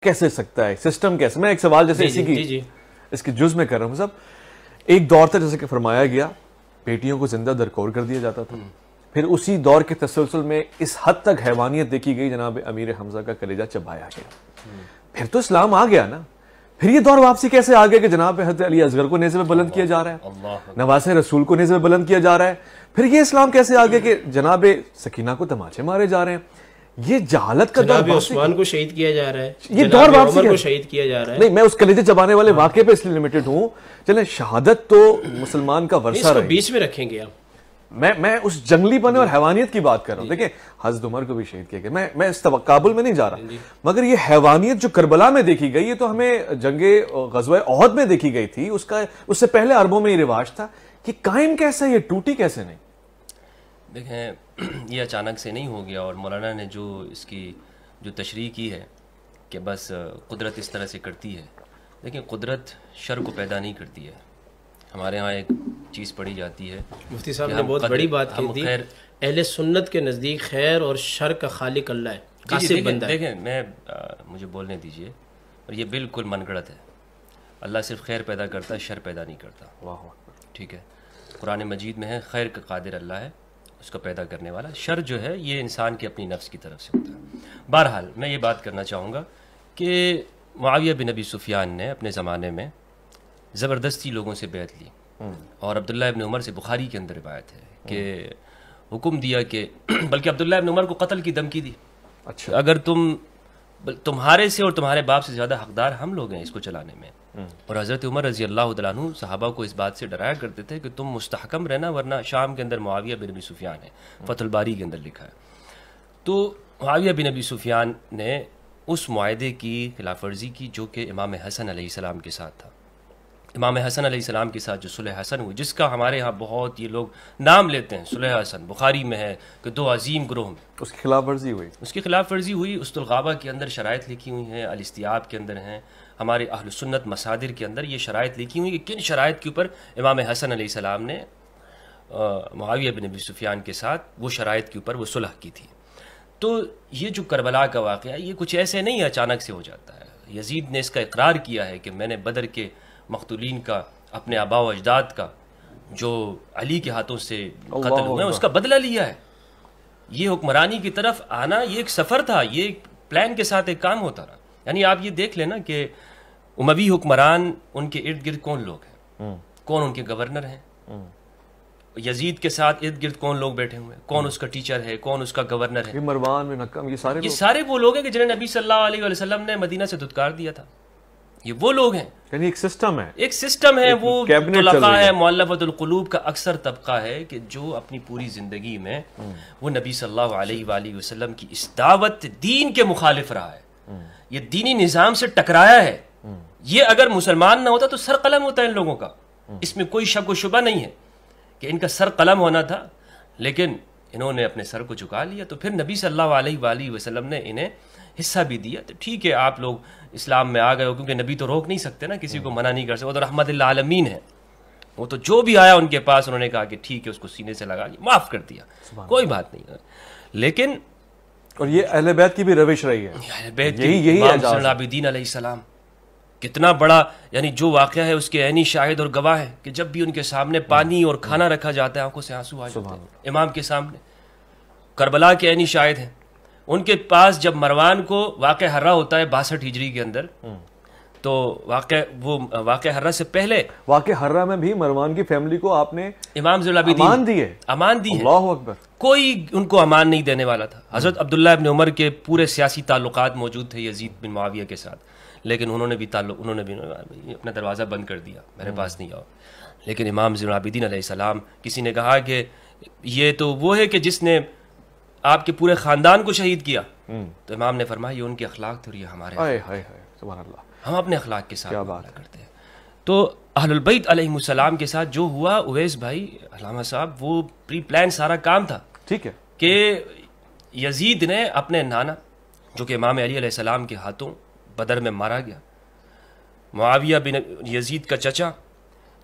کیسے سکتا ہے سسٹم کیسے؟ میں ایک سوال جیسے اسی کی اس کے جز میں کر رہا ہوں صاحب. ایک دور تھا جیسے کہ فرمایا گیا بیٹیوں کو زندہ درکور کر دیا جاتا تھا، پھر اسی دور کے تسلسل میں اس حد تک حیوانیت دیکھی گئی جناب امیر حمزہ کا کلیجہ چبایا گیا. پھر تو اسلام آ گیا نا، پھر یہ دور واپسی کیسے آ گیا کہ جناب حضرت علی اصغر کو نیزے میں بلند کیا جا رہا ہے، نواسہ رسول کو نیزے میں بلند کیا جا رہا ہے؟ پھر یہ اسلام کیسے آ گیا کہ جناب سکینہ کو تماچے مارے جا رہے ہیں؟ یہ جہالت کا دور، جناب عثمان کو شہید کیا جا رہا ہے، یہ دور واپسی کو شہید کیا جا رہا ہے. نہیں، میں اس کلیجے چبانے والے واقعے پہ اس لیے لمیٹڈ ہوں. چلیں شہادت تو مسلمان کا ورثہ رہے، بیچ میں رکھیں گے آپ. میں اس جنگلی پنے اور حیوانیت کی بات کر رہا ہوں. دیکھیں حضرت عمر کو بھی شہید کیا گیا، میں اس قابل میں نہیں جا رہا، مگر یہ حیوانیت جو کربلا میں دیکھی گئی، یہ تو ہمیں جنگ غزوہ احد میں دیکھی گئی تھی. اس سے پہلے عربوں میں یہ رواج تھا کہ قائم کیسے، یہ ٹوٹی کیسے نہیں؟ دیکھیں یہ اچانک سے نہیں ہو گیا، اور مولانا نے جو اس کی جو تشریح کی ہے کہ بس قدرت اس طرح سے کرتی ہے. دیکھیں قدرت شر کو پیدا نہیں کرتی ہے. ہمارے ہاں ایک چیز پڑھی جاتی ہے، مفتی صاحب نے بہت بڑی بات کہی تھی، اہل سنت کے نزدیک خیر اور شر کا خالق اللہ ہے، قاسم بندہ ہے. دیکھیں مجھے بولنے دیجئے، اور یہ بالکل من گڑت ہے. اللہ صرف خیر پیدا کرتا ہے، شر پیدا نہیں کرتا. ٹھیک ہے، قرآن مجید میں ہے خیر کا قادر اللہ ہے، اس کو پیدا کرنے والا. شر جو ہے یہ انسان کی اپنی نفس کی طرف سے ہوتا ہے. بہرحال میں یہ بات کرنا چاہوں گا کہ معاویہ بن ابی سفیان نے اپنے زمانے میں زبردستی لوگوں سے بیعت لی، اور عبداللہ ابن عمر سے بخاری کے اندر روایت ہے کہ حکم دیا کہ بلکہ عبداللہ ابن عمر کو قتل کی دھمکی دی. اچھا، اگر تمہارے سے اور تمہارے باپ سے زیادہ حقدار ہم لوگ ہیں اس کو چلانے میں. اور حضرت عمر رضی اللہ تعالیٰ عنہ صحابہ کو اس بات سے ڈرایا کرتے تھے کہ تم مستحکم رہنا، ورنہ شام کے اندر معاویہ بن ابی سفیان ہے، فتح الباری کے اندر لکھا ہے. تو معاویہ بن ابی سفیان نے اس معاہدے کی خلاف ورزی کی جو کہ امام حسن علیہ السلام کے ساتھ تھا. امام حسن علیہ السلام کے ساتھ جو صلح حسن ہوئی، جس کا ہمارے ہاں بہت یہ لوگ نام لیتے ہیں، صلح حسن بخاری میں ہے کہ دو عظیم گروہ میں اس کی خلاف ورزی ہوئی. اس کی خلاف ورزی ہوئی. اسد الغابہ کے اندر شرائط لکھی ہوئی ہیں، الاستیاب کے اندر ہیں، ہمارے اہل سنت مصادر کے اندر یہ شرائط لکھی ہوئی کہ کن شرائط کے اوپر امام حسن علیہ السلام نے معاویہ بن ابی سفیان کے ساتھ وہ شرائط کے اوپر وہ صلح کی تھی. تو یہ جو کربلا کا واقعہ ہے یہ کچھ ایسے نہیں اچانک سے ہو جاتا ہے. یزید نے اس کا اقرار کیا ہے کہ میں نے بدر کے مقتولین کا، اپنے آباء و اجداد کا جو علی کے ہاتھوں سے قتل ہوئے ہیں اس کا بدلہ لیا ہے. یہ حکمرانی کی طرف آنا یہ ایک سفر تھا، یہ ایک پلان کے ساتھ ایک کام ہوتا رہا. یعنی آپ یہ دیکھ لینا کہ اموی حکمران ان کے ارد گرد کون لوگ ہیں، کون ان کے گورنر ہیں. یزید کے ساتھ ارد گرد کون لوگ بیٹھے ہوئے ہیں، کون اس کا ٹیچر ہے، کون اس کا گورنر ہے. مروان بن حکم، یہ سارے وہ لوگ ہیں کہ جنہیں نبی صلی اللہ علیہ وسلم نے مدینہ سے دھتکار دیا تھا. یہ وہ لوگ ہیں، یعنی ایک سسٹم ہے، ایک سسٹم ہے. وہ طلقہ ہے، مؤلفۃ القلوب کا اکثر طبقہ ہے کہ جو اپنی پوری زندگی میں وہ نبی صلی اللہ علیہ وآلہ وسلم کی اس دعوت دین کے مخالف رہا ہے، یہ دینی نظام سے ٹکرایا ہے. یہ اگر مسلمان نہ ہوتا تو سر قلم ہوتا ہے ان لوگوں کا، اس میں کوئی شک و شبہ نہیں ہے کہ ان کا سر قلم ہونا تھا، لیکن انہوں نے اپنے سر کو جھکا لیا. تو پھر نبی صلی اللہ علیہ وآلہ وسلم نے انہیں حصہ بھی دیا. تو ٹھیک ہے آپ لوگ اسلام میں آ گئے ہو، کیونکہ نبی تو روک نہیں سکتے نا، کسی کو منع نہیں کر سکتے. وہ تو رحمت للعالمین ہے، وہ تو جو بھی آیا ان کے پاس انہوں نے کہا کہ ٹھیک ہے، اس کو سینے سے لگا کے معاف کر دیا، کوئی بات نہیں. لیکن اور یہ اہل بیت کی بھی روش رہی ہے، اہل بیت یہی امام زین العابدین علیہ السلام کتنا بڑا، یعنی جو واقعہ ہے اس کے عینی شاہد اور گواہ ہے کہ جب بھی ان کے سامنے پانی اور کھانا رکھا جاتا ہے آنکھوں سے آنسو آ جاتے ہیں امام کے سامنے. کربلا کے عینی شاہد ہیں. ان کے پاس جب مروان کو واقع حرہ ہوتا ہے 62 ہجری کے اندر، تو واقع حرہ سے پہلے واقع حرہ میں بھی مروان کی فیملی کو آپ نے امام ذی العابدین امان دی ہے. اللہ اکبر. کوئی ان کو امان نہیں دینے والا تھا. حضرت عبداللہ ابن عمر کے پورے سیاسی تعلقات موجود تھے یزید بن معاویہ کے ساتھ، لیکن انہوں نے بھی اپنا دروازہ بند کر دیا، میرے پاس نہیں آؤ. لیکن امام ذی العابدین علیہ السلام، کسی نے کہا کہ یہ تو وہ ہے کہ جس نے آپ کے پورے خاندان کو شہید کیا، تو امام نے فرمایا یہ ان کے اخلاق تھے اور یہ ہمارے سبحان اللہ، ہم اپنے اخلاق کے ساتھ معاملہ کرتے ہیں. تو اہل البیت علیہم السلام کے ساتھ جو ہوا، اویس بھائی علامہ صاحب، وہ پری پلان سارا کام تھا. ٹھیک ہے کہ یزید نے اپنے نانا جو کہ امام علی علیہ السلام کے ہاتھوں بدر میں مارا گیا، معاویہ بن یزید کا چچا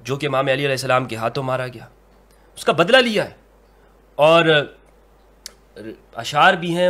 جو کہ امام علی علیہ السلام کے ہاتھوں مارا گیا، اس کا بدلہ لیا ہے. اور اشعار بھی ہیں